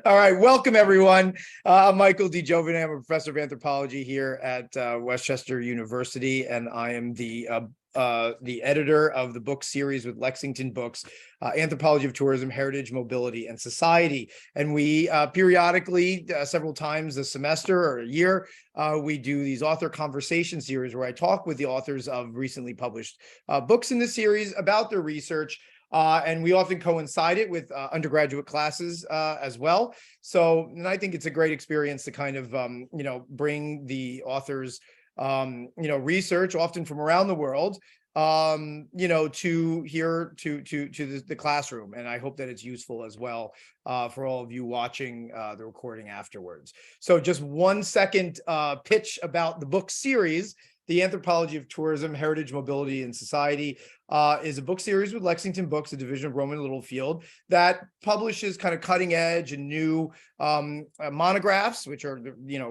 All right, welcome everyone. I'm Michael D. Giovine. I'm a professor of anthropology here at Westchester University, and I am the editor of the book series with Lexington Books, Anthropology of Tourism, Heritage, Mobility, and Society. And we periodically, several times a semester or a year, we do these author conversation series where I talk with the authors of recently published books in the series about their research. And we often coincide it with undergraduate classes as well. So, and I think it's a great experience to kind of, bring the authors, research often from around the world, to here to the classroom. And I hope that it's useful as well for all of you watching the recording afterwards. So just 1 second pitch about the book series. The Anthropology of Tourism, Heritage, Mobility, and Society is a book series with Lexington Books, a division of Rowman Littlefield, that publishes kind of cutting edge and new monographs, which are,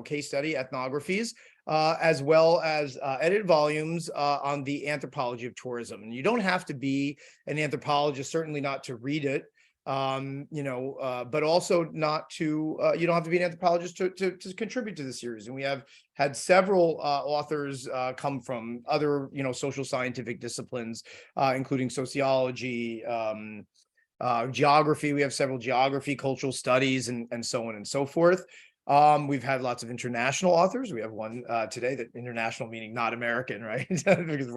case study ethnographies, as well as edited volumes on the anthropology of tourism. And you don't have to be an anthropologist, certainly not to read it. But also not to, you don't have to be an anthropologist to contribute to the series. And we have had several authors come from other, social scientific disciplines, including sociology, geography. We have several geography, cultural studies, and so on and so forth. We've had lots of international authors. We have one today, that international meaning not American, right? Because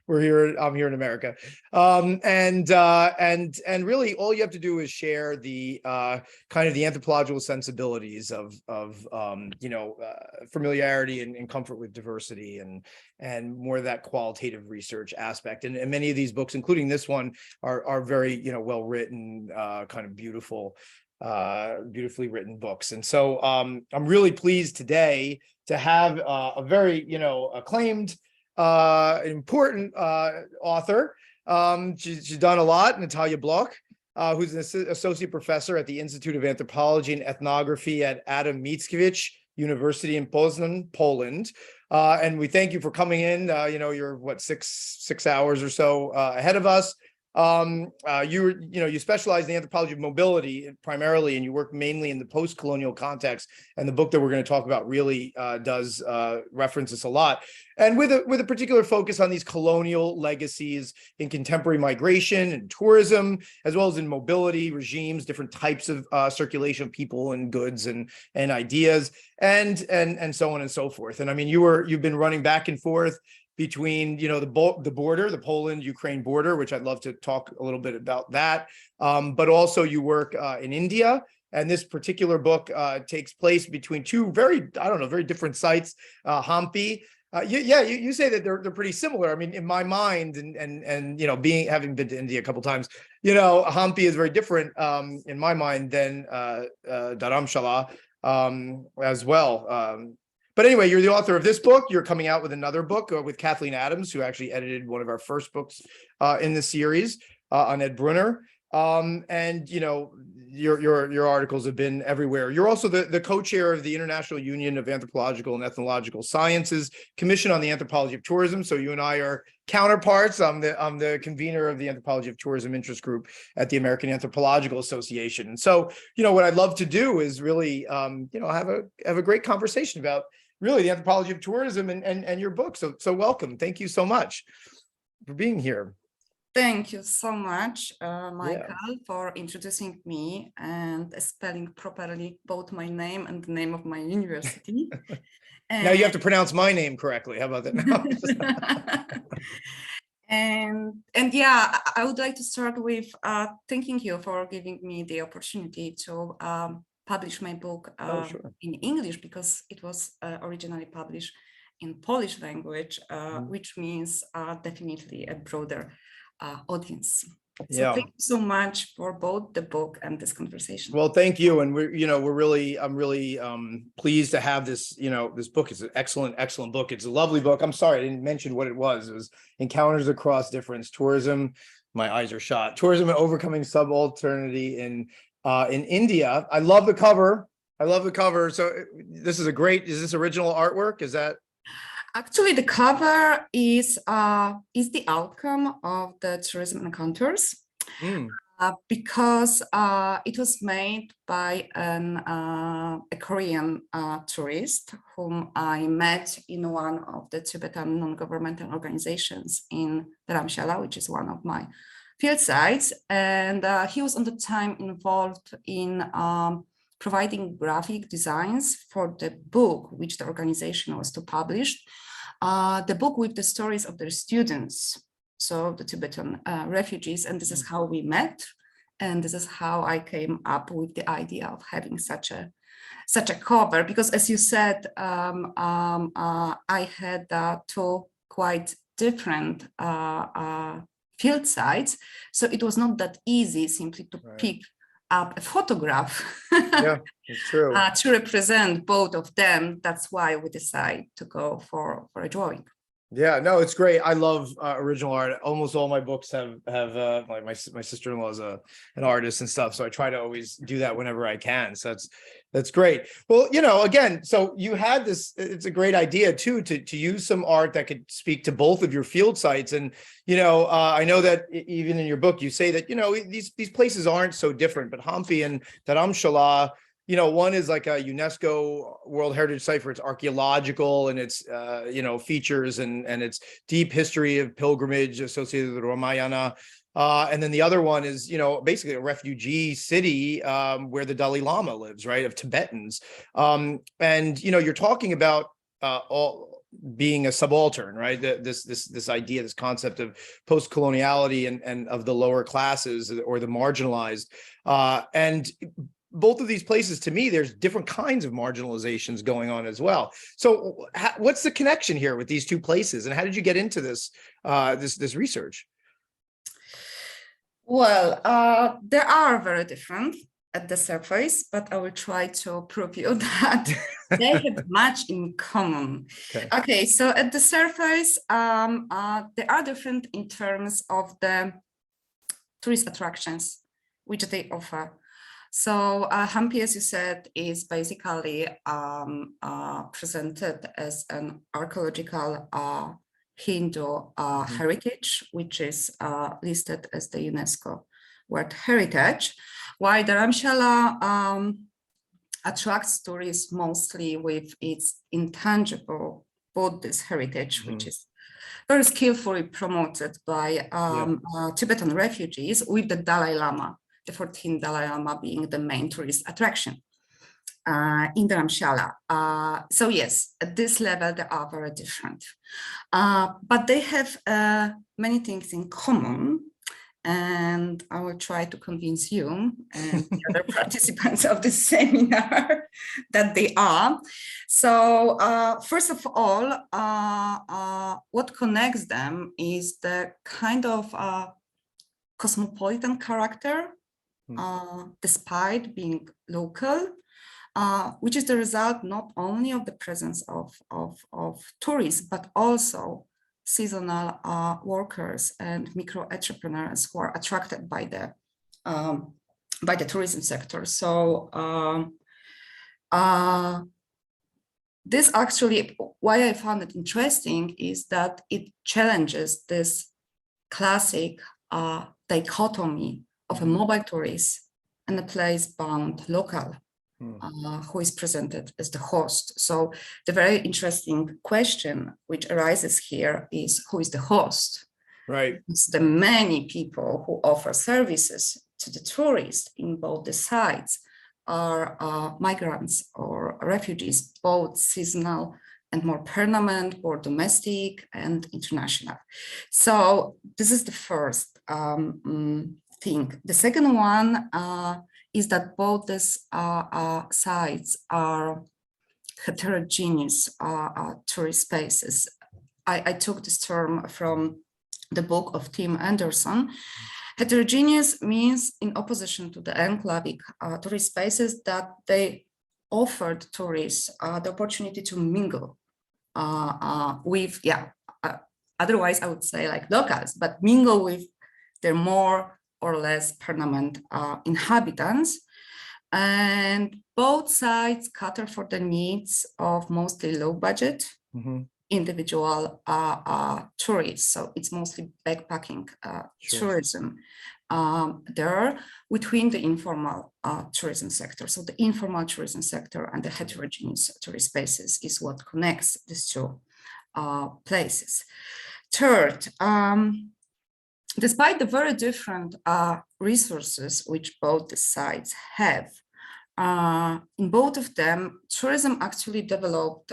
we're here. I'm here in America, and really all you have to do is share the kind of the anthropological sensibilities of familiarity and comfort with diversity and more of that qualitative research aspect. And many of these books, including this one, are very well written, kind of beautiful. Beautifully written books. And so I'm really pleased today to have a very, acclaimed, important author. She's done a lot, Natalia Bloch, who's an associate professor at the Institute of Anthropology and Ethnography at Adam Mickiewicz University in Poznan, Poland. And we thank you for coming in. You're what, six hours or so ahead of us. You specialize in the anthropology of mobility primarily, and you work mainly in the post-colonial context. And the book that we're going to talk about really does reference this a lot, and with a particular focus on these colonial legacies in contemporary migration and tourism, as well as in mobility regimes, different types of circulation of people and goods and ideas, and so on and so forth. And I mean, you've been running back and forth between the border, the Poland-Ukraine border, which I'd love to talk a little bit about that. But also you work in India, and this particular book takes place between two very different sites. Hampi, you say that they're pretty similar. I mean, in my mind, and having been to India a couple times, Hampi is very different in my mind than Dharamshala as well. But anyway, you're the author of this book. You're coming out with another book with Kathleen Adams, who actually edited one of our first books in the series on Ed Brunner. And your articles have been everywhere. You're also the co-chair of the International Union of Anthropological and Ethnological Sciences Commission on the Anthropology of Tourism. So you and I are counterparts. I'm the convener of the Anthropology of Tourism interest group at the American Anthropological Association. And so, what I'd love to do is really, have a great conversation about really the anthropology of tourism and your book. So welcome. Thank you so much for being here. Thank you so much, Michael, for introducing me and spelling properly both my name and the name of my university. Now you have to pronounce my name correctly. How about that? And yeah, I would like to start with thanking you for giving me the opportunity to publish my book sure. in English, because it was originally published in Polish language, which means definitely a broader audience. So thank you so much for both the book and this conversation. Well, thank you. And I'm really pleased to have this, this book. It's an excellent book. It's a lovely book. I'm sorry, I didn't mention what it was. It was Encounters Across Difference, Tourism. My eyes are shot. Tourism and Overcoming Subalternity in India. I love the cover. So this is is this original artwork? Is that? Actually, the cover is the outcome of the tourism encounters. Because it was made by a Korean tourist whom I met in one of the Tibetan non-governmental organizations in Dharamshala, which is one of my field sites. And he was at the time involved in providing graphic designs for the book which the organization was to publish, the book with the stories of their students. So the Tibetan refugees, and this is how we met, and this is how I came up with the idea of having such a cover. Because, as you said, I had two quite different field sites, so it was not that easy simply to pick up a photograph yeah, it's true. To represent both of them. That's why we decided to go for a drawing. Yeah, no, it's great. I love original art. Almost all my books have like my sister-in-law is an artist and stuff, so I try to always do that whenever I can. So that's great. Well, you know, again, so you had this. It's a great idea too to use some art that could speak to both of your field sites. And you know, I know that even in your book you say that, you know, these places aren't so different, but Hampi and Dharamshala, you know, one is like a UNESCO World Heritage Site for its archaeological and its, you know, features and its deep history of pilgrimage associated with Ramayana. And then the other one is, you know, basically a refugee city where the Dalai Lama lives, right, of Tibetans. And, you know, you're talking about all being a subaltern, right? This idea, this concept of post-coloniality and of the lower classes or the marginalized. And both of these places, to me, there's different kinds of marginalizations going on as well. So what's the connection here with these two places, and how did you get into this this research? Well, they are very different at the surface, but I will try to prove you that they have much in common. Okay, so at the surface, they are different in terms of the tourist attractions which they offer. So Hampi, as you said, is basically presented as an archaeological Hindu heritage, which is listed as the UNESCO World Heritage, while Dharamshala attracts tourists mostly with its intangible Buddhist heritage, which is very skillfully promoted by Tibetan refugees, with the Dalai Lama, the 14th Dalai Lama being the main tourist attraction in Dharamshala. So yes, at this level, they are very different. But they have many things in common, and I will try to convince you and the other participants of this seminar that they are. So first of all, what connects them is the kind of cosmopolitan character, despite being local, which is the result not only of the presence of tourists, but also seasonal workers and micro entrepreneurs who are attracted by the tourism sector. So this actually, why I found it interesting is that it challenges this classic dichotomy of a mobile tourist and a place-bound local who is presented as the host. So the very interesting question which arises here is, who is the host? Right. It's the many people who offer services to the tourists in both the sites are migrants or refugees, both seasonal and more permanent, or domestic and international. So this is the first thing. The second one is that both these sites are heterogeneous tourist spaces. I took this term from the book of Tim Anderson. Heterogeneous means, in opposition to the enclavic tourist spaces, that they offered tourists the opportunity to mingle with, otherwise I would say like locals, but mingle with their more or less permanent inhabitants. And both sides cater for the needs of mostly low budget individual tourists. So it's mostly backpacking tourism there between the informal tourism sector. So the informal tourism sector and the heterogeneous tourist spaces is what connects these two places. Third, despite the very different resources which both the sites have, in both of them, tourism actually developed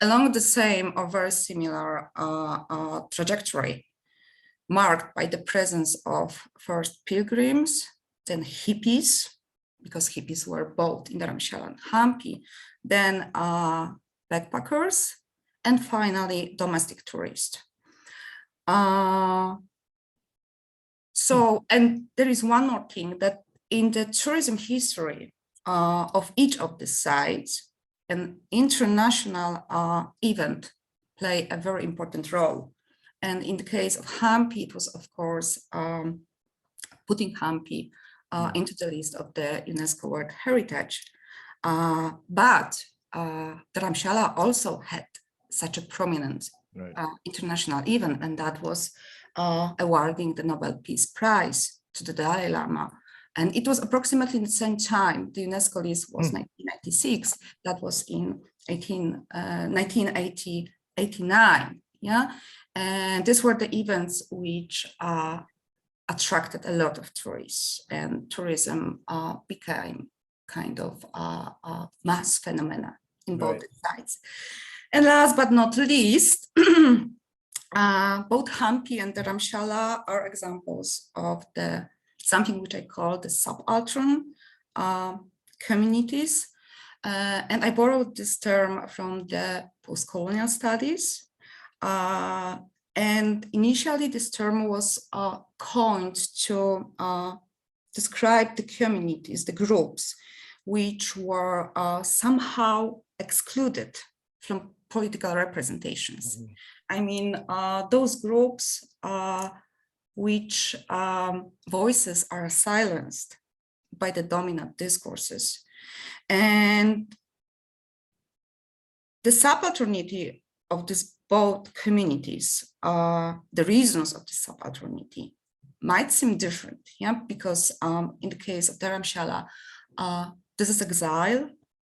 along the same or very similar trajectory, marked by the presence of first pilgrims, then hippies, because hippies were both in Dharamshala and Hampi, then backpackers, and finally domestic tourists. And there is one more thing, that in the tourism history of each of the sites, an international event played a very important role. And in the case of Hampi, it was, of course, putting Hampi into the list of the UNESCO World Heritage. But Dharamshala also had such a prominent international event, and that was awarding the Nobel Peace Prize to the Dalai Lama. And it was approximately the same time. The UNESCO list was 1996. That was in 1989. Yeah, and these were the events which attracted a lot of tourists, and tourism became kind of a mass phenomena in both sites. And last but not least, both Hampi and Dharamshala are examples of something which I call the subaltern communities. And I borrowed this term from the post-colonial studies. And initially this term was coined to describe the communities, the groups, which were somehow excluded from political representations. I mean, those groups which voices are silenced by the dominant discourses. And the subalternity of these both communities, the reasons of the subalternity might seem different, because in the case of Dharamshala, this is exile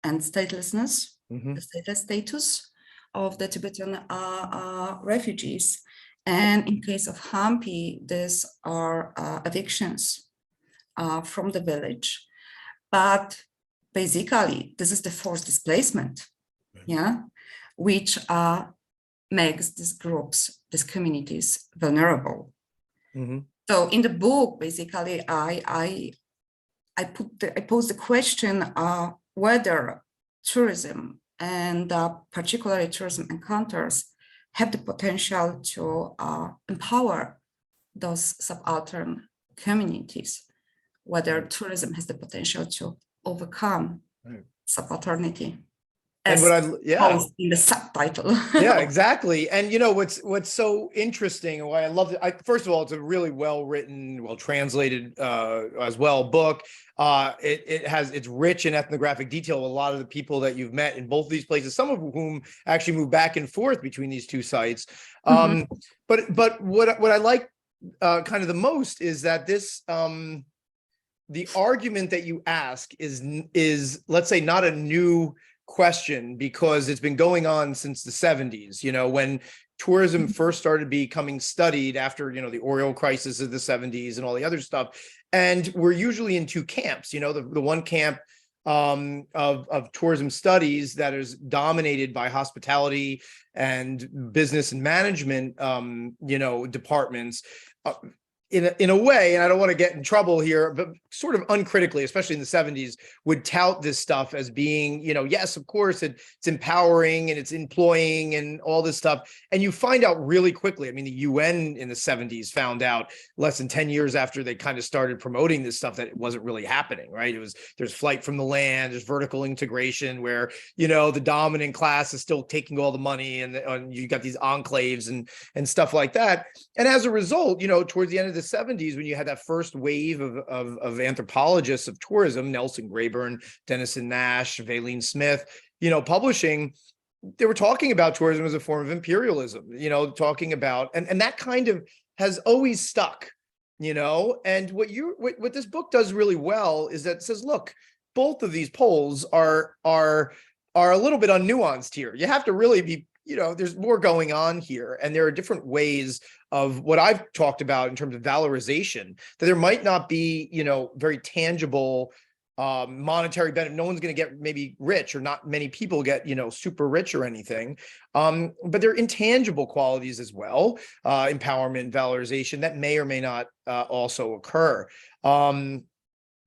and statelessness, the stateless status of the Tibetan refugees. And in case of Hampi, these are evictions from the village. But basically, this is the forced displacement, which makes these groups, these communities vulnerable. So in the book, basically, I pose the question whether tourism and particularly tourism encounters have the potential to empower those subaltern communities, whether tourism has the potential to overcome subalternity. And what in the subtitle. Yeah, exactly. And you know what's so interesting, and why I love it. First of all, it's a really well written, well translated as well book. It's rich in ethnographic detail. A lot of the people that you've met in both of these places, some of whom actually move back and forth between these two sites. But what I like kind of the most is that this the argument that you ask is let's say not a new question, because it's been going on since the 70s, you know, when tourism first started becoming studied after, you know, the oil crisis of the 70s and all the other stuff. And we're usually in two camps, you know, the one camp of tourism studies that is dominated by hospitality and business and management, you know, departments. In a way, and I don't want to get in trouble here, but sort of uncritically, especially in the 70s, would tout this stuff as being, you know, yes, of course, it's empowering and it's employing and all this stuff. And you find out really quickly. I mean, the UN in the 70s found out less than 10 years after they kind of started promoting this stuff that it wasn't really happening, right? There's flight from the land, there's vertical integration where, you know, the dominant class is still taking all the money, and you got these enclaves and stuff like that. And as a result, you know, towards the end of the 70s, when you had that first wave of anthropologists of tourism, Nelson Grayburn, Denison Nash, Valine Smith, you know, publishing, they were talking about tourism as a form of imperialism, talking about, and that kind of has always stuck, and what this book does really well is that it says, look, both of these poles are a little bit unnuanced here. You have to really be, there's more going on here, and there are different ways of what I've talked about in terms of valorization, that there might not be, very tangible monetary benefit. No one's going to get maybe rich, or not many people get, super rich or anything. But there are intangible qualities as well, empowerment, valorization, that may or may not also occur.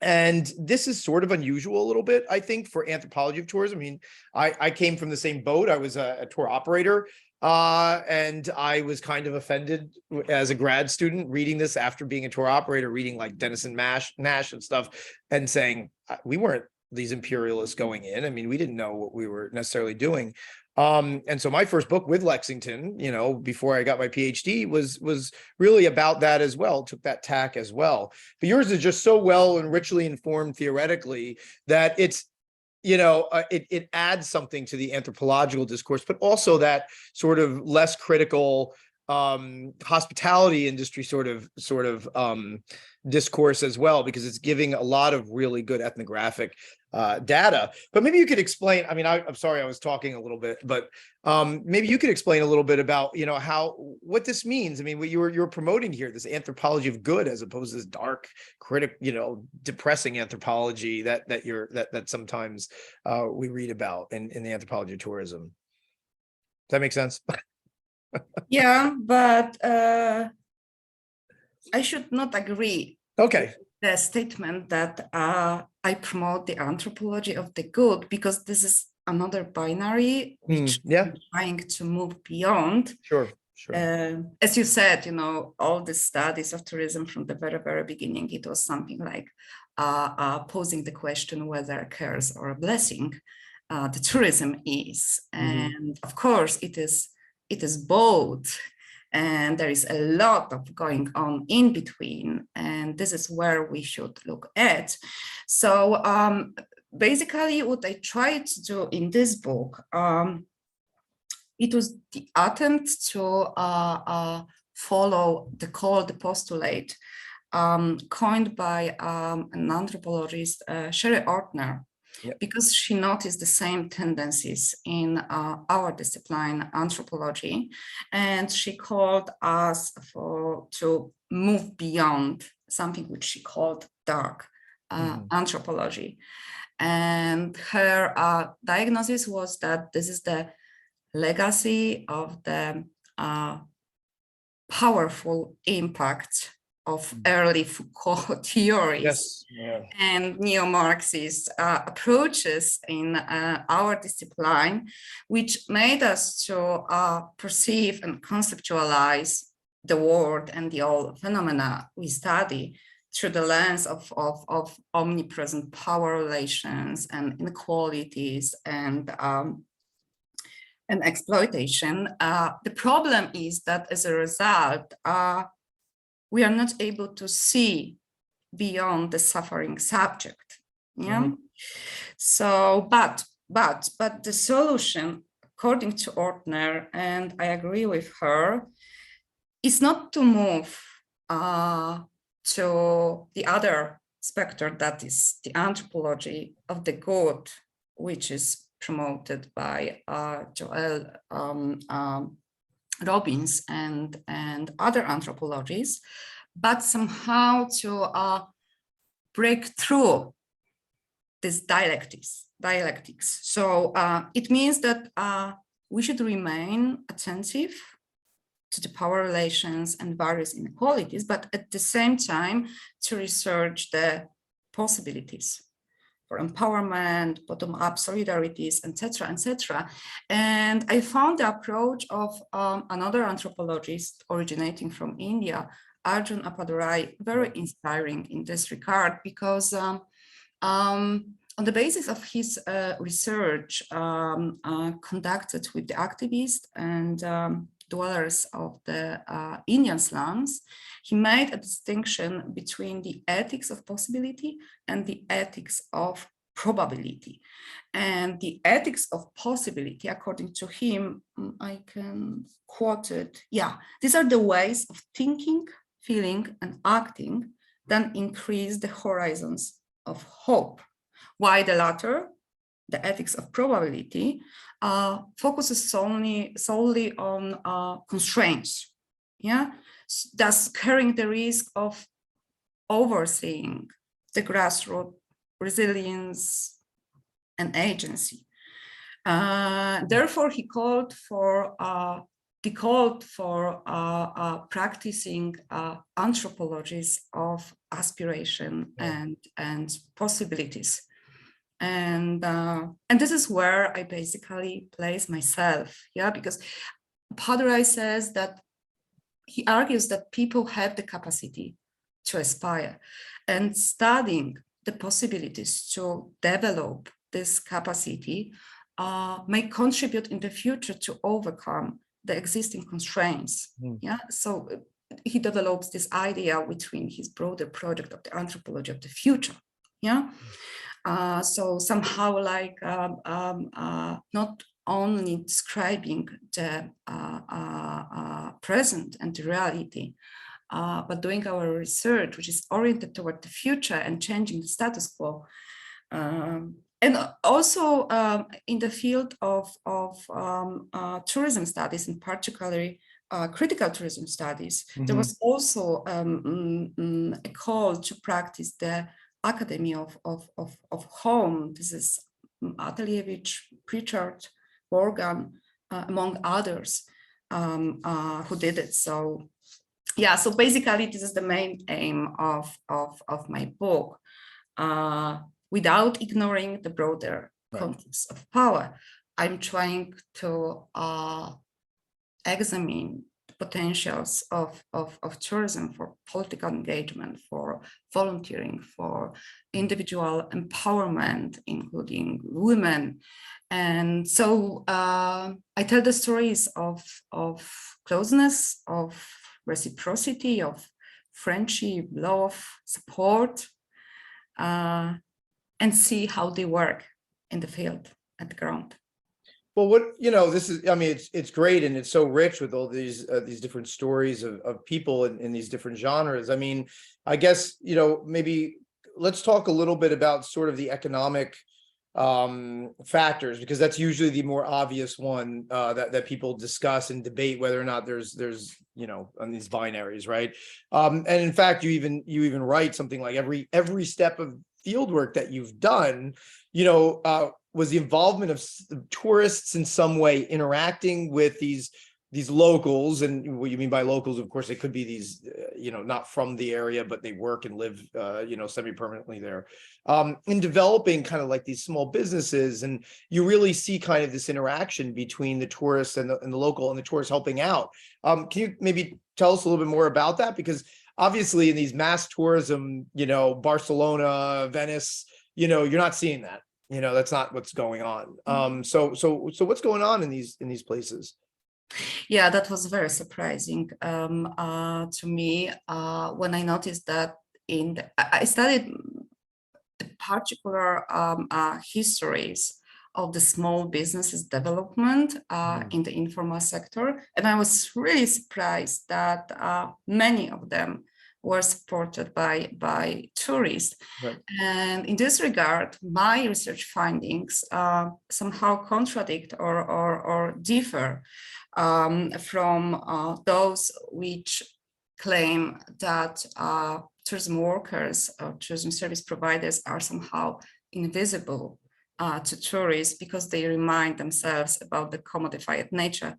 And this is sort of unusual a little bit, I think, for anthropology of tourism. I mean, I came from the same boat. I was a tour operator, and I was kind of offended as a grad student reading this after being a tour operator, reading like Denison Nash and stuff, and saying we weren't these imperialists going in. I mean, we didn't know what we were necessarily doing. And so my first book with Lexington, before I got my PhD, was really about that as well, took that tack as well. But yours is just so well and richly informed theoretically that it's, it adds something to the anthropological discourse, but also that sort of less critical hospitality industry sort of discourse as well, because it's giving a lot of really good ethnographic data. But maybe you could explain, I mean, I'm sorry, I was talking a little bit, but maybe you could explain a little bit about, what this means. I mean, what you're promoting here, this anthropology of good, as opposed to this dark, depressing anthropology that sometimes we read about in the anthropology of tourism. Does that make sense? Yeah, but I should not agree. Okay. The statement that I promote the anthropology of the good, because this is another binary which I'm trying to move beyond. Sure. As you said, all the studies of tourism from the very, very beginning, it was something like posing the question whether a curse or a blessing the tourism is. And of course, it is both. And there is a lot of going on in between, and this is where we should look at. So basically what I tried to do in this book, it was the attempt to follow the postulate coined by an anthropologist, Sherry Ortner, because she noticed the same tendencies in our discipline, anthropology, and she called us to move beyond something which she called dark anthropology. And her diagnosis was that this is the legacy of the powerful impact of early Foucault theories and neo-Marxist approaches in our discipline, which made us to perceive and conceptualize the world and the all phenomena we study through the lens of omnipresent power relations and inequalities and exploitation. The problem is that as a result, we are not able to see beyond the suffering subject. So, but the solution, according to Ortner, and I agree with her, is not to move to the other spectrum, that is the anthropology of the good, which is promoted by Joel Robbins and other anthropologists, but somehow to break through this dialectics. So it means that we should remain attentive to the power relations and various inequalities, but at the same time to research the possibilities for empowerment, bottom-up solidarities, etc., etc. And I found the approach of another anthropologist originating from India, Arjun Appadurai, very inspiring in this regard, because on the basis of his research conducted with the activists and dwellers of the Indian slums, he made a distinction between the ethics of possibility and the ethics of probability. And the ethics of possibility, according to him, I can quote it. Yeah, these are the ways of thinking, feeling, and acting that increase the horizons of hope. Why the latter, the ethics of probability, focuses solely on constraints. Yeah, thus carrying the risk of overseeing the grassroots resilience and agency. Therefore, he called for practicing anthropologies of aspiration and possibilities. And this is where I basically place myself, yeah, because Padurai says that he argues that people have the capacity to aspire, and studying the possibilities to develop this capacity may contribute in the future to overcome the existing constraints. Yeah, so he develops this idea within his broader project of the anthropology of the future. Yeah, so somehow like not only describing the present and the reality, but doing our research, which is oriented toward the future and changing the status quo. And also in the field of tourism studies, and particularly critical tourism studies, there was also a call to practice the Academy of Home. This is Atelievich, Pritchard, Morgan, among others, who did it. So yeah, so basically this is the main aim of my book, without ignoring the broader context of power. I'm trying to examine the potentials of tourism for political engagement, for volunteering, for individual empowerment, including women. And so I tell the stories of closeness, of reciprocity, of friendship, love, support, and see how they work in the field, at the ground. Well, what, this is, I mean, it's great, and it's so rich with all these different stories of people in these different genres. I mean, I guess, maybe let's talk a little bit about sort of the economic factors, because that's usually the more obvious one that people discuss and debate whether or not there's on these binaries, right? And in fact, you even write something like every step of fieldwork that you've done, was the involvement of tourists in some way interacting with these locals. And what you mean by locals, of course, it could be these, not from the area, but they work and live, semi-permanently there, in developing kind of like these small businesses. And you really see kind of this interaction between the tourists and the local, and the tourists helping out. Can you maybe tell us a little bit more about that? Because obviously in these mass tourism, Barcelona, Venice, you're not seeing that. That's not what's going on. So what's going on in these places? Yeah, that was very surprising to me when I noticed that I studied the particular histories of the small businesses development in the informal sector, and I was really surprised that many of them were supported by tourists. Right. And in this regard, my research findings somehow contradict or differ from those which claim that tourism workers or tourism service providers are somehow invisible to tourists because they remind themselves about the commodified nature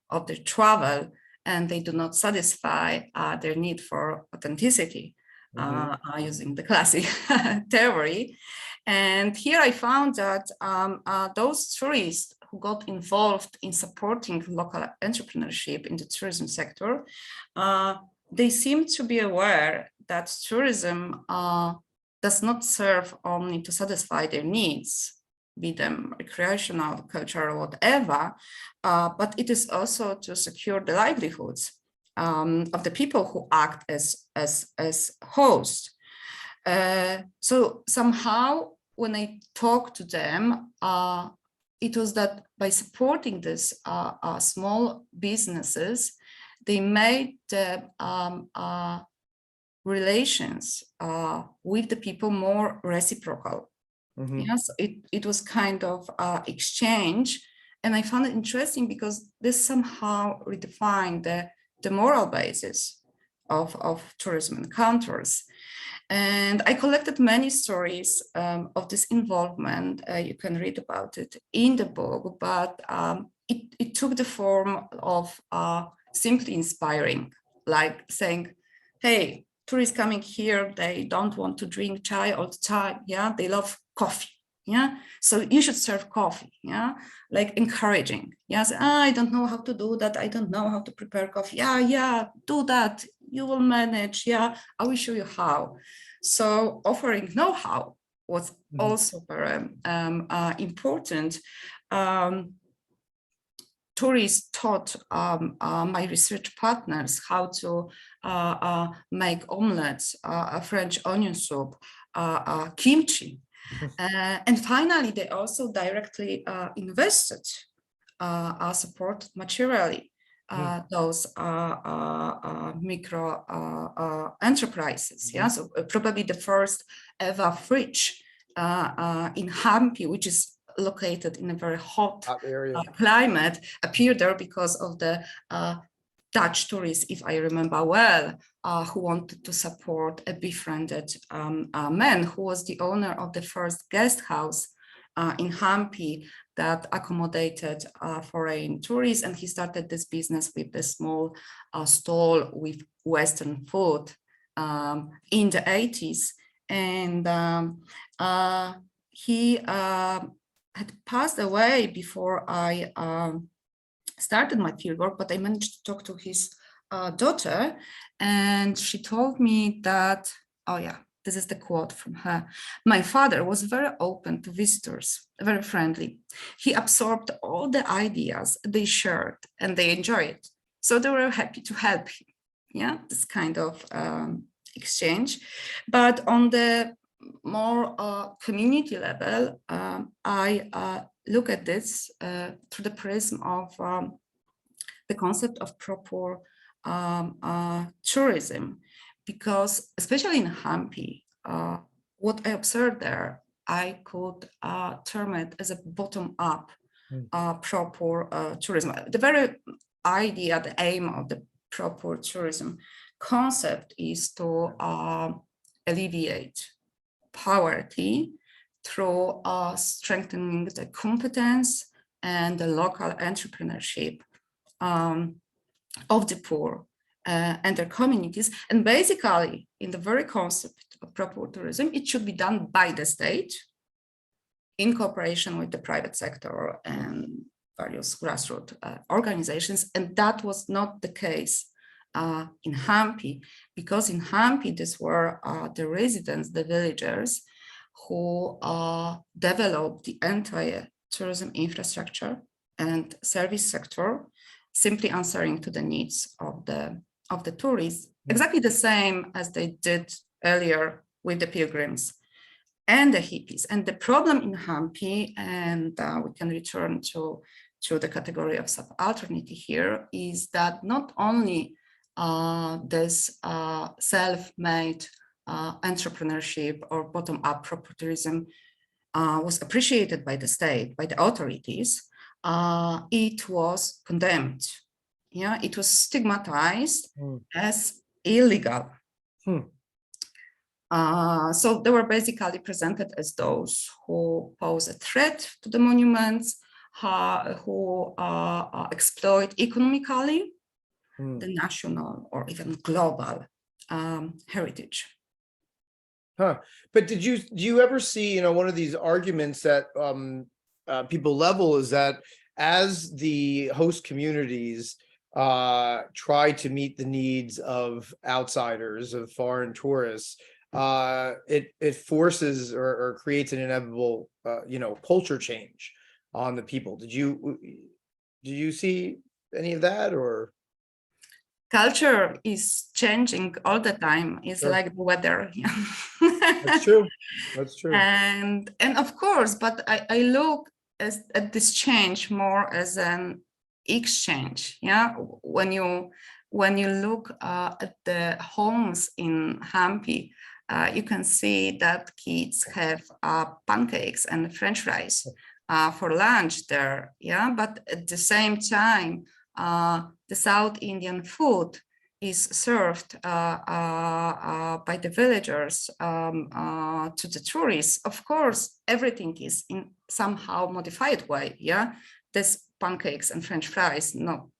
of their travel, and they do not satisfy their need for authenticity, using the classic theory. And here I found that those tourists who got involved in supporting local entrepreneurship in the tourism sector, they seem to be aware that tourism does not serve only to satisfy their needs, be them recreational, cultural, whatever, but it is also to secure the livelihoods of the people who act as hosts. So somehow when I talked to them, it was that by supporting these small businesses, they made the relations with the people more reciprocal. Yes, it was kind of exchange. And I found it interesting because this somehow redefined the moral basis of tourism encounters. And I collected many stories of this involvement. You can read about it in the book, but it took the form of simply inspiring, like saying, hey, tourists coming here, they don't want to drink chai all the time. Yeah, they love coffee. Yeah, so you should serve coffee. Yeah, like encouraging. Yes, I don't know how to do that. I don't know how to prepare coffee. Yeah, do that. You will manage. Yeah, I will show you how. So offering know-how was also very important. Tourists taught my research partners how to make omelets, a French onion soup, kimchi. And finally, they also directly invested, supported materially those micro enterprises. Yeah, so probably the first ever fridge in Hampi, which is located in a very hot climate, appeared there because of the Dutch tourists, if I remember well, who wanted to support a befriended man who was the owner of the first guest house in Hampi that accommodated foreign tourists. And he started this business with a small stall with Western food in the 80s. And he had passed away before I started my fieldwork, but I managed to talk to his daughter, and she told me that, oh yeah, this is the quote from her. My father was very open to visitors, very friendly. He absorbed all the ideas they shared and they enjoyed it. So they were happy to help him. Yeah, this kind of exchange. But on the more community level, I look at this through the prism of the concept of proper tourism, because especially in Hampi, what I observed there, I could term it as a bottom-up proper tourism. The very idea, the aim of the proper tourism concept is to alleviate poverty through strengthening the competence and the local entrepreneurship of the poor and their communities. And basically, in the very concept of proper tourism, it should be done by the state in cooperation with the private sector and various grassroots organizations. And that was not the case in Hampi, because in Hampi, these were the residents, the villagers, who developed the entire tourism infrastructure and service sector, simply answering to the needs of the tourists, exactly the same as they did earlier with the pilgrims and the hippies. And the problem in Hampi, and we can return to the category of subalternity here, is that not only this self-made entrepreneurship or bottom-up proper tourism was appreciated by the state, by the authorities, it was condemned. Yeah, it was stigmatized as illegal. So they were basically presented as those who pose a threat to the monuments, who exploit economically the national or even global heritage. But do you ever see, one of these arguments that people level is that as the host communities try to meet the needs of outsiders, of foreign tourists, it forces or creates an inevitable, culture change on the people. Do you see any of that, or? Culture is changing all the time. It's like the weather. That's true. That's true. And of course, but I look at this change more as an exchange. Yeah, when you look at the homes in Hampi, you can see that kids have pancakes and French fries for lunch there. Yeah, but at the same time, the South Indian food is served by the villagers to the tourists. Of course, everything is in somehow modified way. Yeah, these pancakes and French fries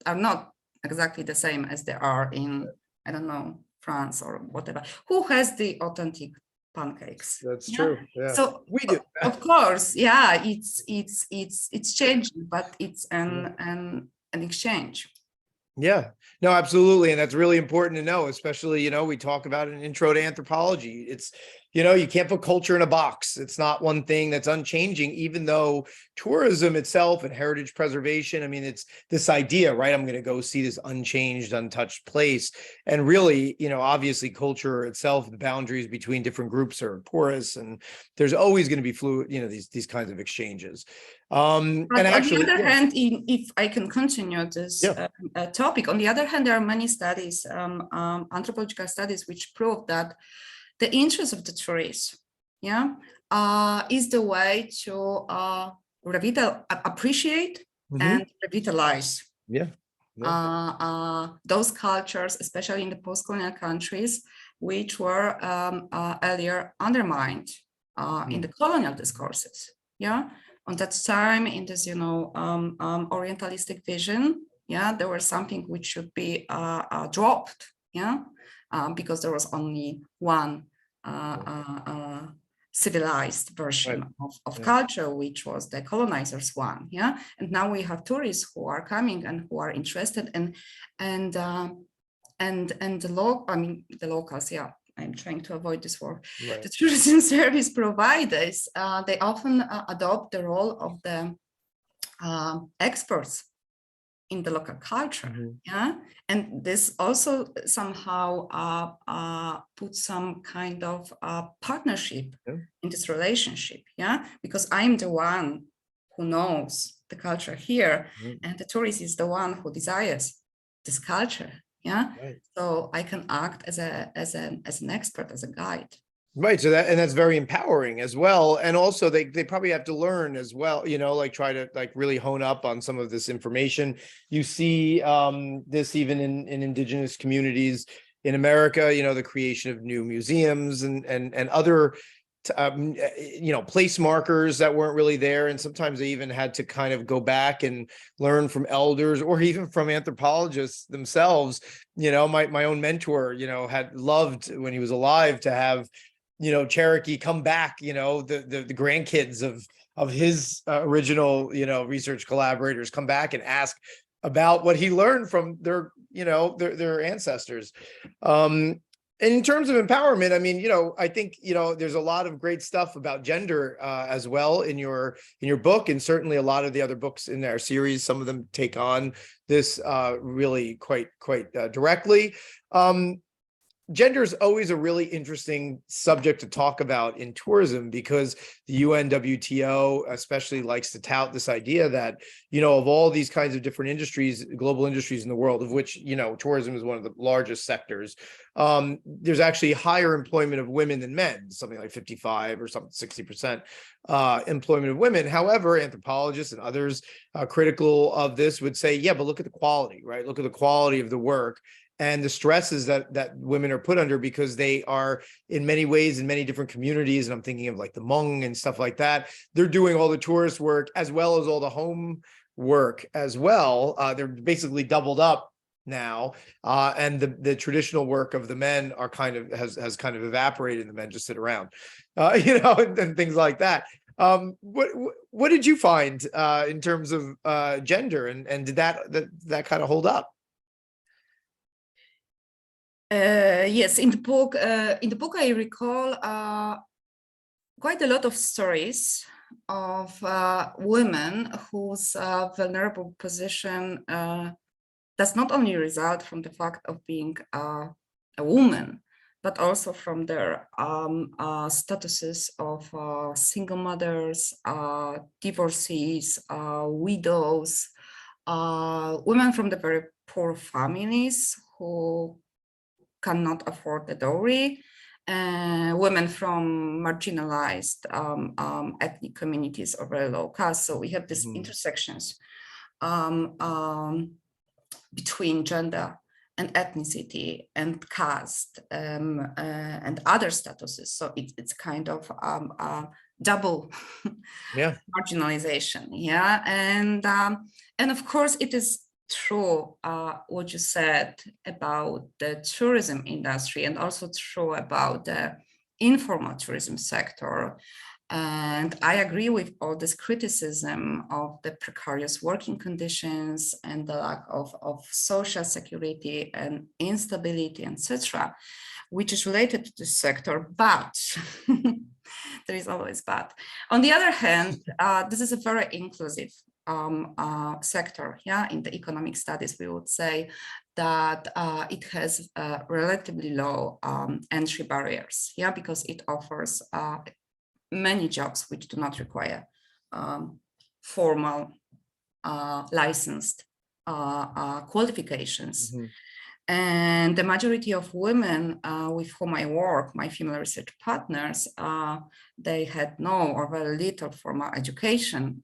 are not exactly the same as they are in, I don't know, France or whatever. Who has the authentic pancakes? That's true. Yeah, so we do. Of course, yeah, it's changing, but it's an exchange. Yeah, no, absolutely. And that's really important to know, especially, we talk about an intro to anthropology. It's, you can't put culture in a box. It's not one thing that's unchanging, even though tourism itself and heritage preservation, I mean, it's this idea, right? I'm going to go see this unchanged, untouched place. And really, obviously culture itself, the boundaries between different groups are porous, and there's always going to be fluid, these kinds of exchanges. But and actually, on the other hand, if I can continue this topic, on the other hand, there are many studies, anthropological studies, which prove that the interest of the tourists, is the way to appreciate and revitalize those cultures, especially in the post-colonial countries, which were earlier undermined in the colonial discourses. On that time, in this, Orientalistic vision, there was something which should be dropped, because there was only one civilized version of culture, which was the colonizers' one, And now we have tourists who are coming and who are interested, and the locals, I'm trying to avoid this word. Right. The tourism service providers, they often adopt the role of the experts in the local culture, and this also somehow puts some kind of partnership in this relationship, because I'm the one who knows the culture here, and the tourist is the one who desires this culture. Right. So I can act as an expert, as a guide. Right. So that's very empowering as well. And also they probably have to learn as well, try to really hone up on some of this information. You see this even in indigenous communities in America, the creation of new museums and other place markers that weren't really there. And sometimes they even had to kind of go back and learn from elders or even from anthropologists themselves. My own mentor, had loved when he was alive to have, Cherokee come back, the grandkids of his original, research collaborators come back and ask about what he learned from their, their ancestors. And in terms of empowerment, I mean, I think, there's a lot of great stuff about gender as well in your book, and certainly a lot of the other books in our series. Some of them take on this really quite directly. Gender is always a really interesting subject to talk about in tourism, because the UNWTO especially likes to tout this idea that, of all these kinds of different industries, global industries in the world, of which, tourism is one of the largest sectors, there's actually higher employment of women than men, something like 55 or something, 60% employment of women. However, anthropologists and others critical of this would say, yeah, but look at the quality, right? Look at the quality of the work and the stresses that women are put under, because they are in many ways in many different communities. And I'm thinking of like the Hmong and stuff like that. They're doing all the tourist work as well as all the home work as well. They're basically doubled up now. And the traditional work of the men are has kind of evaporated. The men just sit around, and things like that. What did you find in terms of gender, and did that kind of hold up? Yes, in the book, I recall quite a lot of stories of women whose vulnerable position does not only result from the fact of being a woman, but also from their statuses of single mothers, divorcees, widows, women from the very poor families who cannot afford the dowry, women from marginalized ethnic communities or very low caste. So we have these intersections between gender and ethnicity and caste and other statuses. So it's kind of double marginalization. Yeah, and of course it is true what you said about the tourism industry, and also true about the informal tourism sector. And I agree with all this criticism of the precarious working conditions and the lack of social security and instability, etc., which is related to this sector. But there is always but. On the other hand, this is a very inclusive sector. Yeah, in the economic studies, we would say that it has relatively low entry barriers. Yeah, because it offers many jobs which do not require formal licensed qualifications. And the majority of women with whom I work, my female research partners, they had no or very little formal education.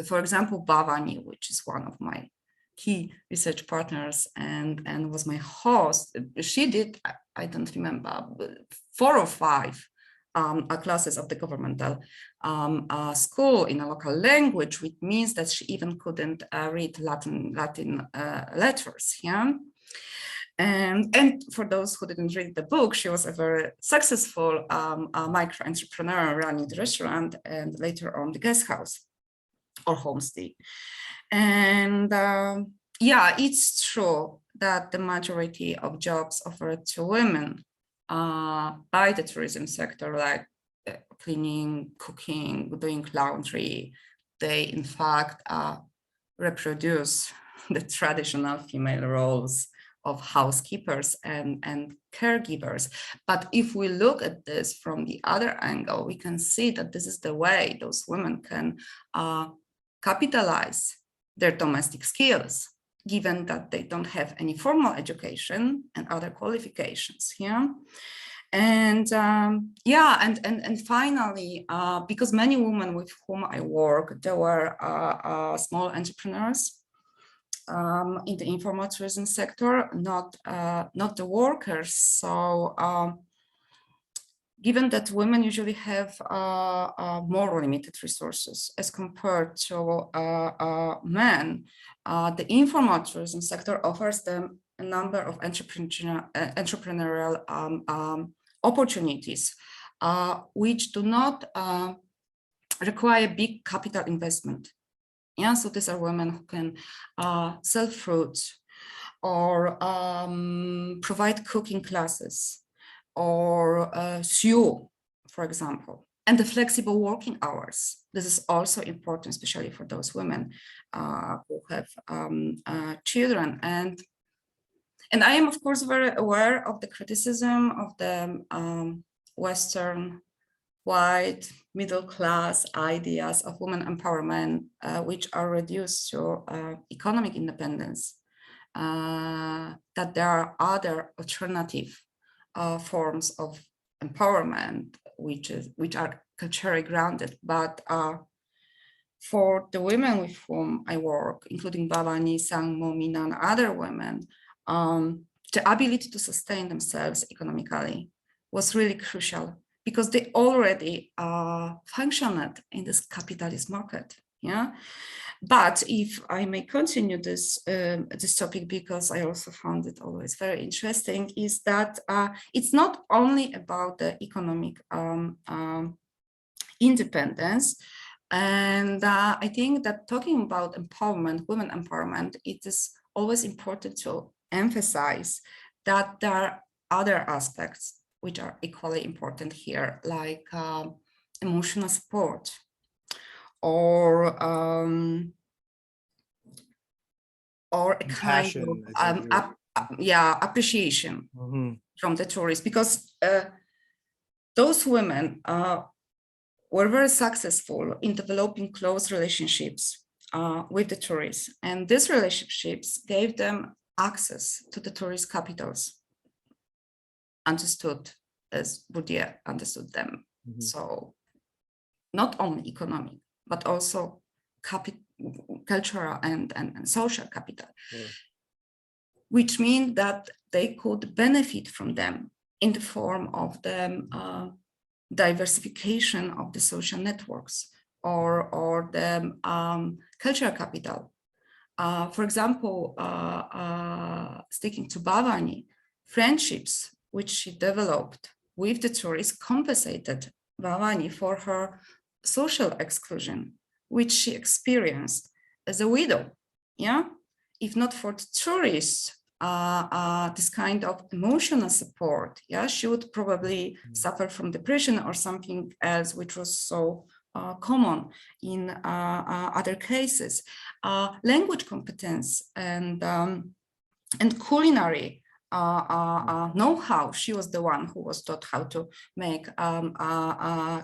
For example, Bhavani, which is one of my key research partners and was my host, she did, I don't remember, 4 or 5 classes of the governmental school in a local language, which means that she even couldn't read Latin letters. Yeah, and for those who didn't read the book, she was a very successful micro entrepreneur running the restaurant and later on the guest house or homestay. And yeah, it's true that the majority of jobs offered to women by the tourism sector, like cleaning, cooking, doing laundry, they in fact reproduce the traditional female roles of housekeepers and caregivers. But if we look at this from the other angle, we can see that this is the way those women can capitalize their domestic skills, given that they don't have any formal education and other qualifications. Yeah. And yeah, and finally, because many women with whom I work, they were small entrepreneurs in the informal tourism sector, not the workers. So given that women usually have more limited resources as compared to men, the informal tourism sector offers them a number of entrepreneurial opportunities, which do not require big capital investment. Yeah, so these are women who can sell fruits or provide cooking classes or sew, for example, and the flexible working hours. This is also important, especially for those women who have children. And I am, of course, very aware of the criticism of the Western white middle class ideas of women empowerment, which are reduced to economic independence, that there are other alternative forms of empowerment, which are culturally grounded. But for the women with whom I work, including Bhavani, Sangmo, Mina, and other women, the ability to sustain themselves economically was really crucial because they already functioned in this capitalist market. Yeah. But if I may continue this topic, because I also found it always very interesting, is that it's not only about the economic independence. And I think that talking about empowerment, women empowerment, it is always important to emphasize that there are other aspects which are equally important here, like emotional support, or a kind of appreciation from the tourists, because those women were very successful in developing close relationships with the tourists, and these relationships gave them access to the tourist capitals, understood as Bourdieu understood them. So not only economic, but also cultural and social capital, which means that they could benefit from them in the form of the diversification of the social networks or the cultural capital. For example, sticking to Bhavani, friendships which she developed with the tourists compensated Bhavani for her social exclusion, which she experienced as a widow. Yeah, if not for the tourists, this kind of emotional support, yeah, she would probably suffer from depression or something else, which was so common in other cases. Language competence and culinary know-how. She was the one who was taught how to make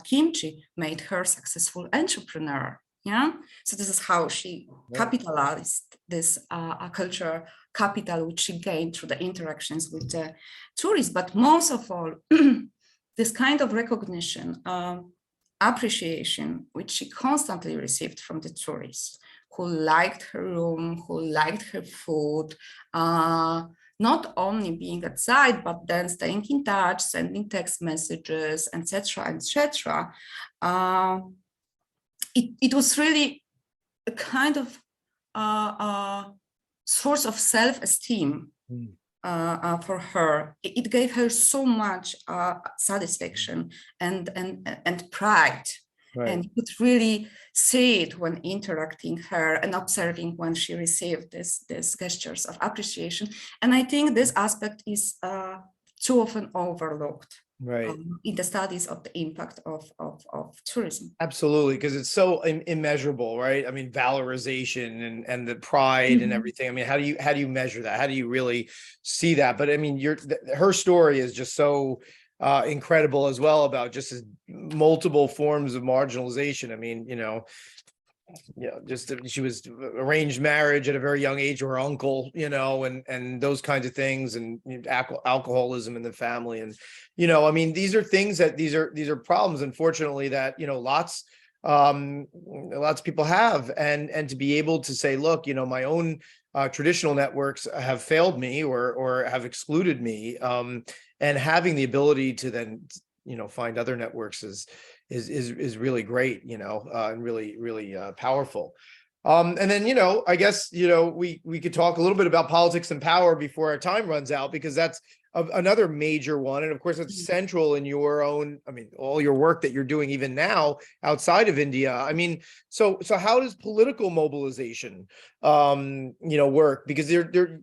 kimchi, made her successful entrepreneur. Yeah, so this is how she capitalized this cultural capital, which she gained through the interactions with the tourists. But most of all, this kind of recognition, appreciation, which she constantly received from the tourists, who liked her room, who liked her food, not only being outside, but then staying in touch, sending text messages, etc., etc. It was really a kind of source of self-esteem for her. It gave her so much satisfaction and pride. Right. And you could really see it when interacting her and observing when she received these gestures of appreciation. And I think this aspect is too often overlooked. Right. In the studies of the impact of tourism. Absolutely, because it's so immeasurable, right? I mean, valorization and the pride and everything. I mean, how do you measure that? How do you really see that? But I mean, her story is just so incredible as well, about just as multiple forms of marginalization. I mean, just she was arranged marriage at a very young age to her uncle, and those kinds of things, and alcoholism in the family, and I mean, these are things that these are problems, unfortunately, that lots of people have, and to be able to say, look, my own traditional networks have failed me or have excluded me, and having the ability to then find other networks is really great, and really powerful. And then, I guess, we could talk a little bit about politics and power before our time runs out, because that's another major one. And of course, it's central in your own, I mean, all your work that you're doing even now outside of India. I mean, so how does political mobilization, work? Because they're,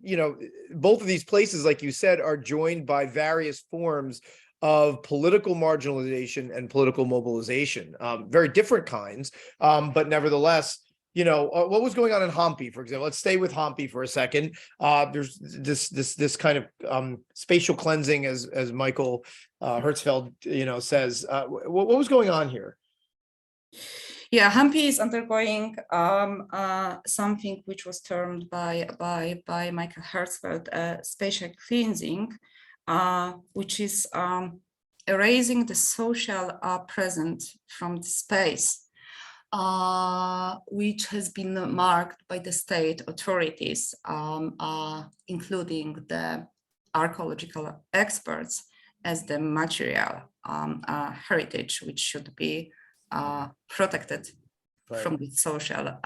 both of these places, like you said, are joined by various forms of political marginalization and political mobilization, very different kinds, but nevertheless, what was going on in Hampi, for example? Let's stay with Hampi for a second. There's this kind of spatial cleansing, as Michael Hertzfeld, says. What was going on here? Yeah, Hampi is undergoing something which was termed by Michael Hertzfeld spatial cleansing, which is erasing the social presence from the space, which has been marked by the state authorities, including the archaeological experts, as the material heritage, which should be protected from the social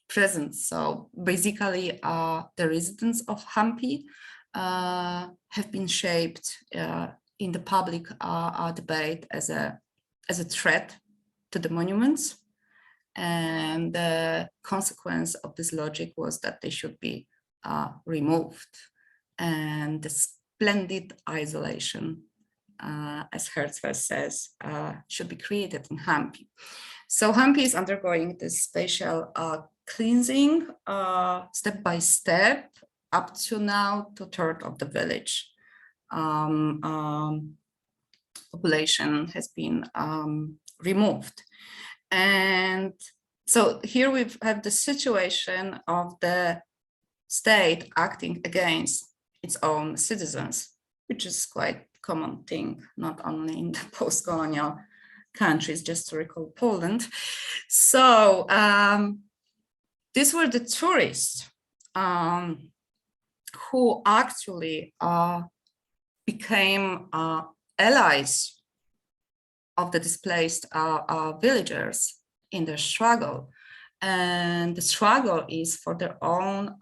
presence. So basically, the residents of Hampi have been shaped in the public debate as a threat to the monuments, and the consequence of this logic was that they should be removed, and the splendid isolation, as Hertzfeld says, should be created in Hampi. So Hampi is undergoing this spatial cleansing step by step, up to now, 2/3 of the village population has been removed. And so here we have the situation of the state acting against its own citizens, which is quite common thing, not only in the post-colonial countries, just to recall Poland. So these were the tourists who actually became allies of the displaced villagers in their struggle. And the struggle is for their own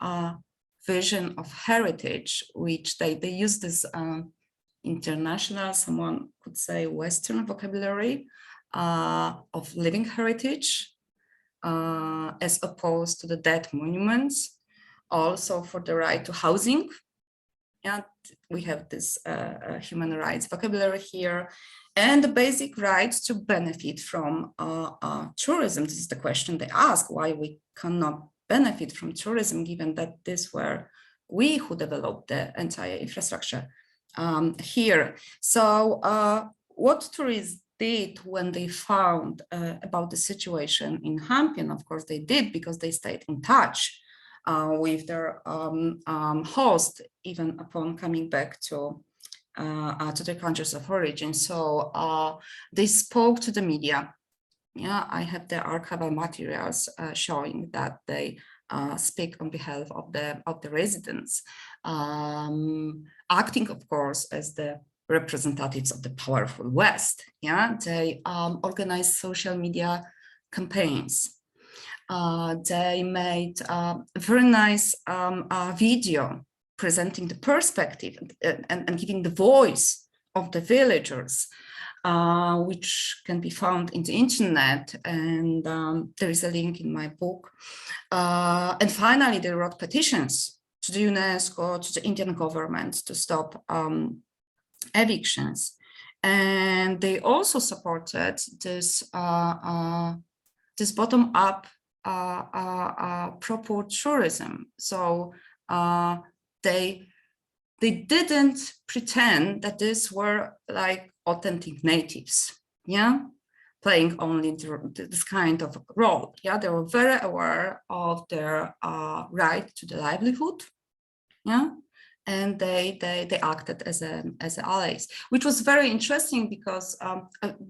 vision of heritage, which they use this international, someone could say Western vocabulary of living heritage, as opposed to the dead monuments, also for the right to housing. And we have this human rights vocabulary here, and the basic right to benefit from tourism. This is the question they ask, why we cannot benefit from tourism, given that these were we who developed the entire infrastructure here. So what tourists did when they found about the situation in Hampi, and of course they did because they stayed in touch with their host, even upon coming back to their countries of origin. So they spoke to the media. Yeah, I have the archival materials showing that they speak on behalf of the residents, acting, of course, as the representatives of the powerful West. Yeah, they organized social media campaigns. They made a very nice video presenting the perspective and giving the voice of the villagers, which can be found in the internet. And there is a link in my book. And finally, they wrote petitions to the UNESCO, to the Indian government to stop evictions. And they also supported this, this bottom-up proper tourism. So they didn't pretend that these were like authentic natives, yeah, playing only this kind of role. Yeah, they were very aware of their right to the livelihood, yeah, and they acted as allies, which was very interesting because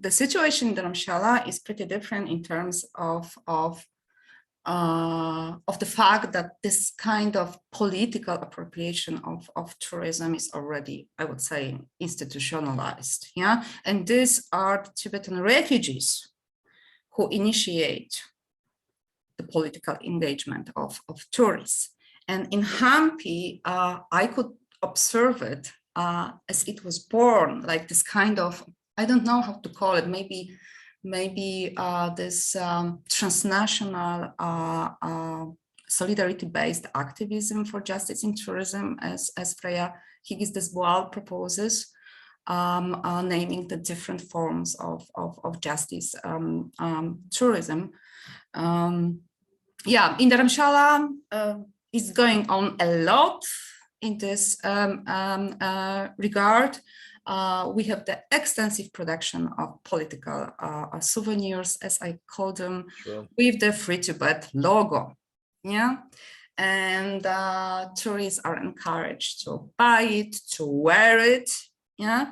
the situation in Dharamshala is pretty different in terms of the fact that this kind of political appropriation of tourism is already, I would say, institutionalized. Yeah, and these are the Tibetan refugees who initiate the political engagement of tourists. And in Hampi, I could observe it as it was born, like this kind of, I don't know how to call it, maybe this transnational solidarity-based activism for justice in tourism, as Freya Higgins Desbois proposes, naming the different forms of justice tourism. Yeah, in Dharamshala is going on a lot in this regard. We have the extensive production of political souvenirs, as I call them, sure, with the Free Tibet logo. Yeah, and tourists are encouraged to buy it, to wear it, yeah,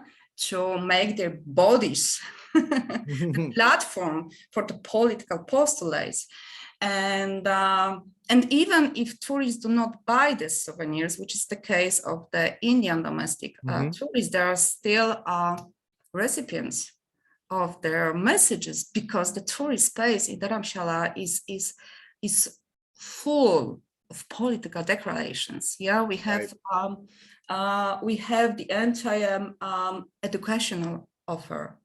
to make their bodies the platform for the political postulates. And even if tourists do not buy these souvenirs, which is the case of the Indian domestic tourists, there are still recipients of their messages, because the tourist space in Dharamshala is full of political declarations. Yeah, we have the entire educational offer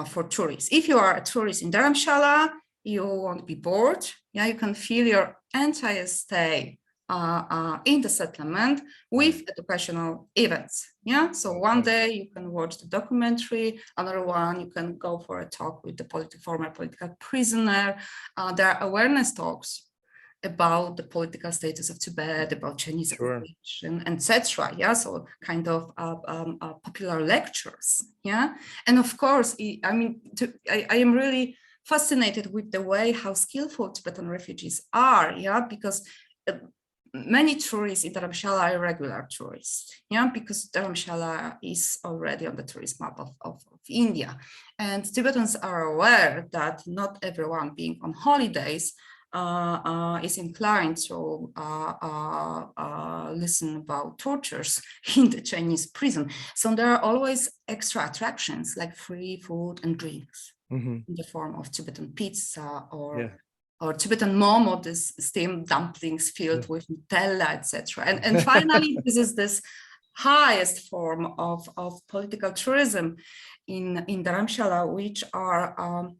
for tourists. If you are a tourist in Dharamshala, you won't be bored. Yeah, you can fill your entire stay in the settlement with educational events. Yeah, so one day you can watch the documentary, another one you can go for a talk with the former political prisoner. There are awareness talks about the political status of Tibet, about Chinese occupation, etc. Yeah, so kind of popular lectures. Yeah, and of course, I mean, I am really fascinated with the way how skillful Tibetan refugees are. Yeah, because many tourists in Dharamshala are regular tourists, yeah, because Dharamshala is already on the tourist map of India. And Tibetans are aware that not everyone being on holidays is inclined to listen about tortures in the Chinese prison. So there are always extra attractions like free food and drinks in the form of Tibetan pizza or Tibetan momo, this steamed dumplings filled with Nutella, etc. And finally, this is this highest form of political tourism in Dharamshala, which are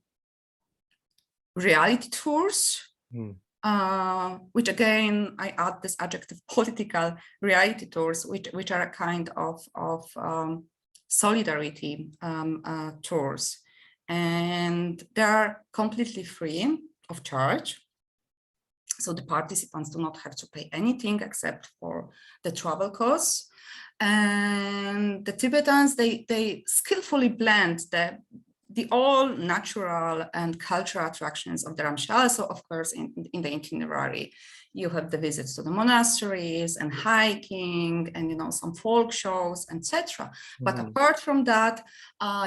reality tours, which again, I add this adjective, political reality tours, which are a kind of solidarity tours. And they're completely free of charge. So the participants do not have to pay anything except for the travel costs. And the Tibetans, they skillfully blend the all natural and cultural attractions of Dharamshala. So of course, in the itinerary, you have the visits to the monasteries and hiking and, you know, some folk shows, etc. But apart from that,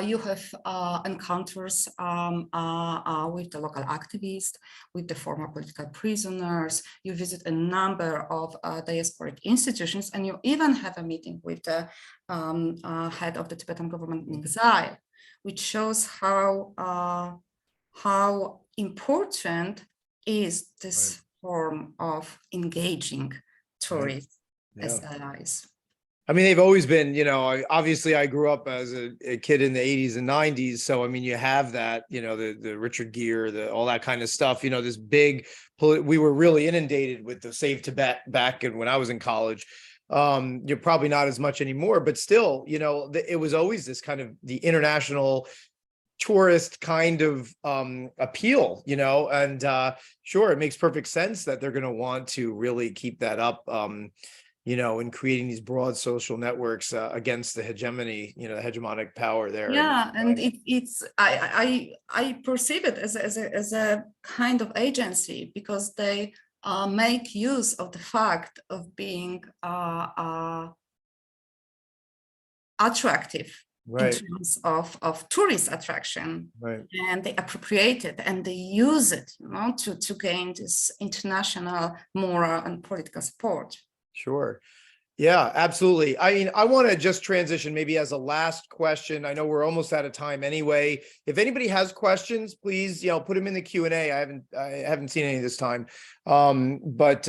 you have encounters with the local activists, with the former political prisoners. You visit a number of diasporic institutions, and you even have a meeting with the head of the Tibetan government in exile, which shows how important is this form of engaging tourists as allies. I mean, they've always been, you know, obviously I grew up as a kid in the 80s and 90s. So, I mean, you have that, you know, the Richard Gere, all that kind of stuff, you know, this big, we were really inundated with the Save Tibet back when I was in college. You're probably not as much anymore, but still, you know, it was always this kind of the international tourist kind of appeal, you know, and sure, it makes perfect sense that they're going to want to really keep that up, you know, in creating these broad social networks against the hegemony, you know, the hegemonic power there. Yeah, and I perceive it as a kind of agency, because they make use of the fact of being attractive in terms of tourist attraction, and they appropriate it and they use it, you know, to gain this international moral and political support. Sure. Yeah, absolutely. I mean, I want to just transition maybe as a last question. I know we're almost out of time anyway. If anybody has questions, please, you know, put them in the Q&A. I haven't seen any this time. But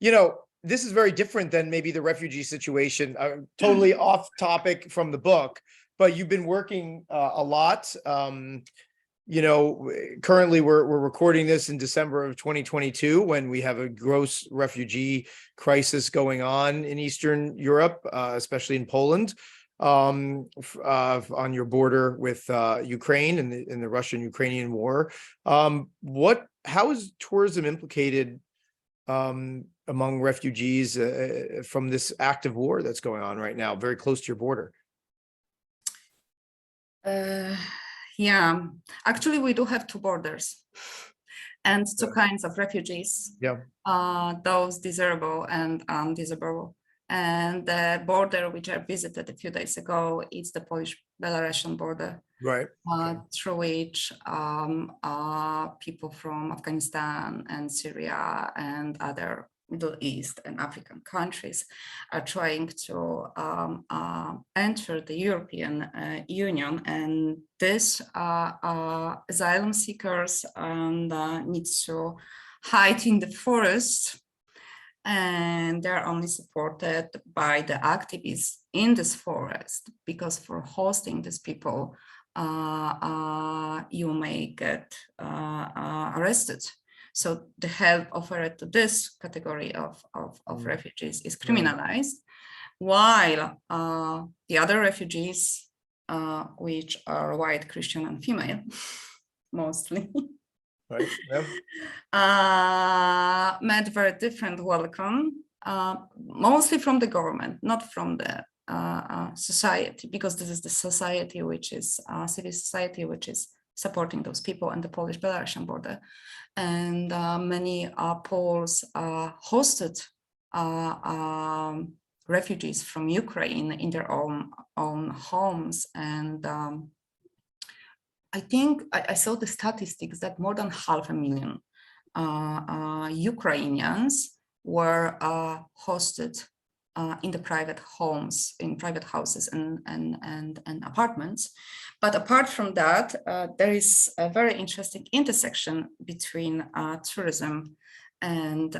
you know, this is very different than maybe the refugee situation. Totally off topic from the book, but you've been working a lot. You know, currently we're recording this in December of 2022, when we have a gross refugee crisis going on in Eastern Europe, especially in Poland, on your border with Ukraine and in the Russian-Ukrainian war. How is tourism implicated among refugees from this active war that's going on right now, very close to your border? Yeah, actually, we do have two borders and two kinds of refugees. Yeah, those desirable and undesirable. And the border which I visited a few days ago is the Polish-Belarusian border, through which people from Afghanistan and Syria and other Middle East and African countries are trying to enter the European Union, and this asylum seekers need to hide in the forest, and they're only supported by the activists in this forest, because for hosting these people you may get arrested. So the help offered to this category of refugees is criminalized, while the other refugees, which are white, Christian, and female, mostly, Right. Yep. Met very different welcome, mostly from the government, not from the society, because this is the society which is civil society which is supporting those people on the Polish-Belarusian border. And many Poles hosted refugees from Ukraine in their own homes. And I think I saw the statistics that more than 500,000 Ukrainians were hosted in the private homes, in private houses and apartments. But apart from that, there is a very interesting intersection between tourism and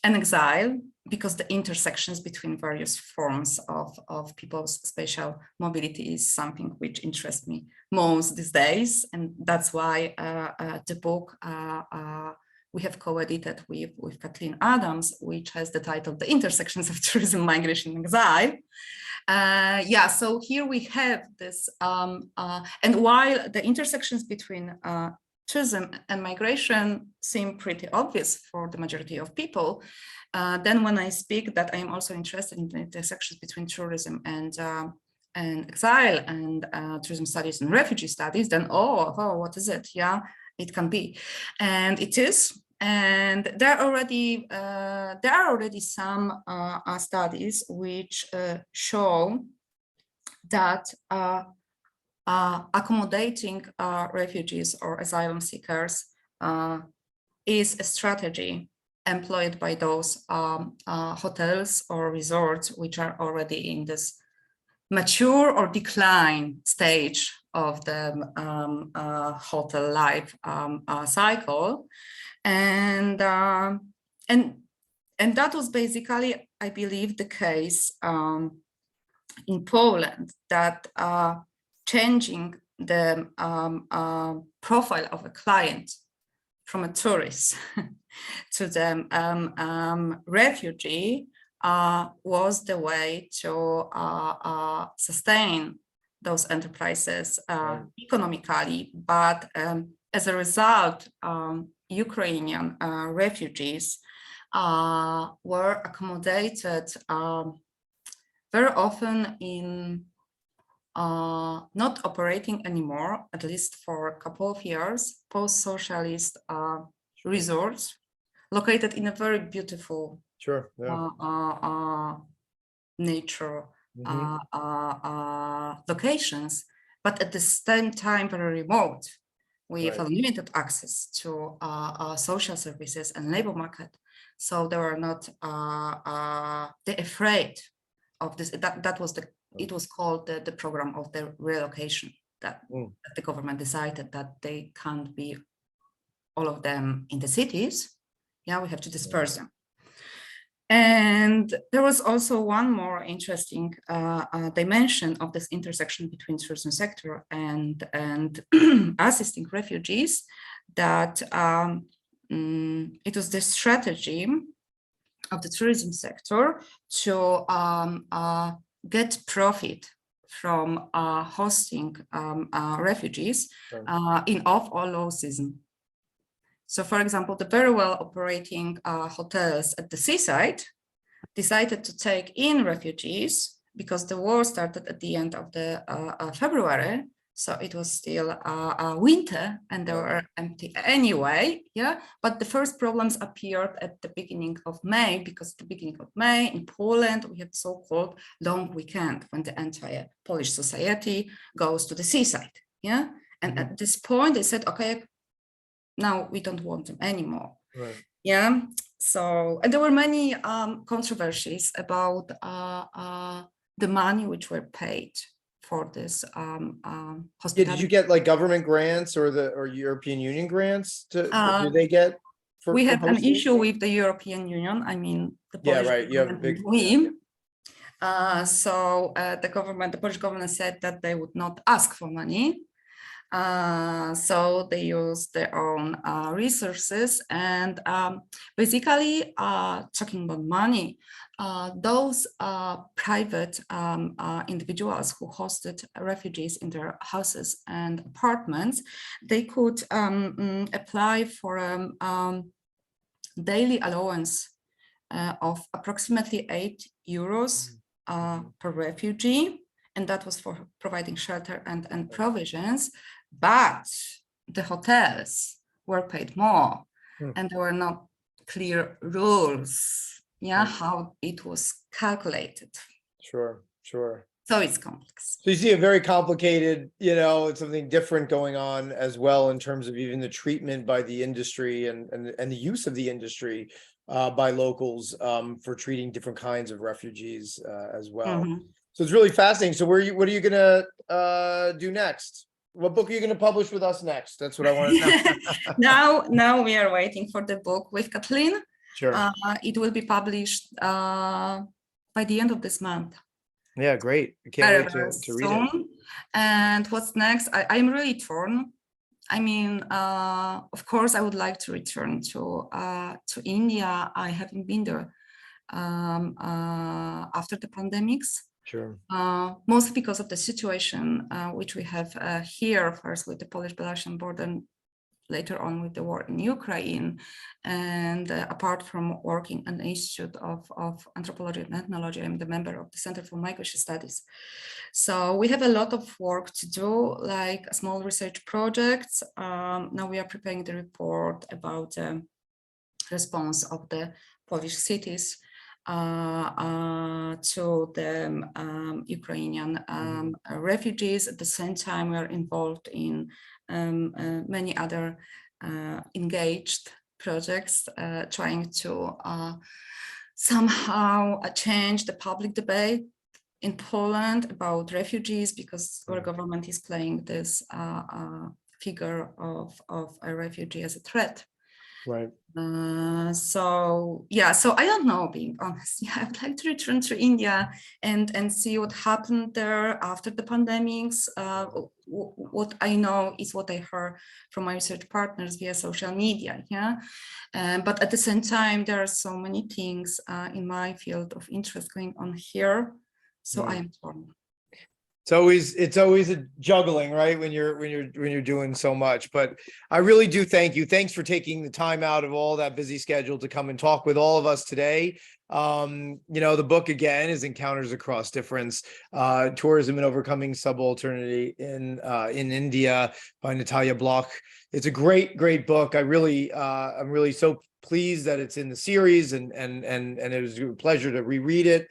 exile, because the intersections between various forms of people's spatial mobility is something which interests me most these days. And that's why the book we have co-edited with Kathleen Adams, which has the title, The Intersections of Tourism, Migration, and Exile. Yeah, so here we have this, and while the intersections between tourism and migration seem pretty obvious for the majority of people, then when I speak that I am also interested in the intersections between tourism and exile and tourism studies and refugee studies, then oh, what is it? Yeah, it can be, and it is. And there are already some studies which show that accommodating refugees or asylum seekers is a strategy employed by those hotels or resorts which are already in this mature or decline stage of the hotel life cycle. And that was basically, I believe, the case in Poland, that changing the profile of a client from a tourist to the refugee was the way to sustain those enterprises economically. But as a result, Ukrainian refugees were accommodated very often in not operating anymore, at least for a couple of years, post-socialist resorts located in a very beautiful nature locations, but at the same time very remote, with limited access to social services and labor market. So they were not they're afraid of this. That was it was called the program of the relocation, that the government decided that they can't be all of them in the cities. Yeah, we have to disperse them. And there was also one more interesting dimension of this intersection between tourism sector and assisting refugees, that it was the strategy of the tourism sector to get profit from hosting refugees in off or low season. So, for example, the very well operating hotels at the seaside decided to take in refugees because the war started at the end of the February. So it was still winter and they were empty anyway. Yeah, but the first problems appeared at the beginning of May, because at the beginning of May in Poland, we had so-called long weekend when the entire Polish society goes to the seaside. Yeah, and at this point they said, okay, now we don't want them anymore. Yeah, so, and there were many controversies about the money which were paid for this hospitality. Did you get like government grants or European Union grants? Do they get? We have an issue with the European Union. I mean, the Polish You have a big. So the Polish government said that they would not ask for money. So they use their own resources, and basically talking about money, those private individuals who hosted refugees in their houses and apartments, they could apply for a daily allowance of approximately €8 per refugee, and that was for providing shelter and provisions. But the hotels were paid more, and there were no clear rules, how it was calculated. Sure. So it's complex. So you see a very complicated, it's something different going on as well in terms of even the treatment by the industry and the use of the industry by locals for treating different kinds of refugees as well. So it's really fascinating. So what are you gonna do next? What book are you going to publish with us next? That's what I want to know. Now we are waiting for the book with Kathleen. Sure. It will be published by the end of this month. Yeah, great. I can't wait to read it. And what's next? I'm really torn. I mean, of course, I would like to return to India. I haven't been there after the pandemics. Sure. Mostly because of the situation which we have here, first with the Polish-Belarusian border, and later on with the war in Ukraine. And apart from working in the Institute of Anthropology and Ethnology, I'm the member of the Center for Migration Studies. So we have a lot of work to do, like a small research projects. Now we are preparing the report about the response of the Polish cities to the Ukrainian refugees. At the same time, we are involved in many other engaged projects, trying to somehow change the public debate in Poland about refugees, because our government is playing this figure of a refugee as a threat. Right. So I don't know, being honest. Yeah, I'd like to return to India and see what happened there after the pandemics. What I know is what I heard from my research partners via social media. Yeah, but at the same time, there are so many things in my field of interest going on here. So I am torn. It's always a juggling, right? When you're doing so much, but I really do thank you. Thanks for taking the time out of all that busy schedule to come and talk with all of us today. The book again is Encounters Across Difference, Tourism and Overcoming Subalternity in India by Natalia Bloch. It's a great book. I'm really so pleased that it's in the series, and it was a pleasure to reread it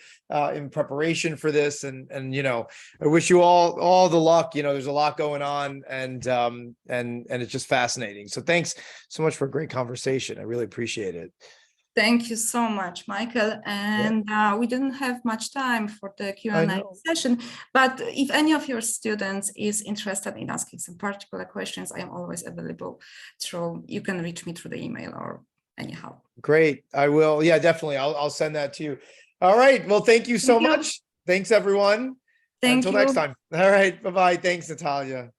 in preparation for this. And I wish you all the luck. There's a lot going on, and it's just fascinating. So thanks so much for a great conversation. I really appreciate it. Thank you so much, Michael. And we didn't have much time for the Q&A session, but if any of your students is interested in asking some particular questions, I am always available. You can reach me through the email or anyhow. Great. I will. Yeah, definitely. I'll send that to you. All right. Well, thank you so much. Thanks, everyone. Until next time. All right. Bye-bye. Thanks, Natalia.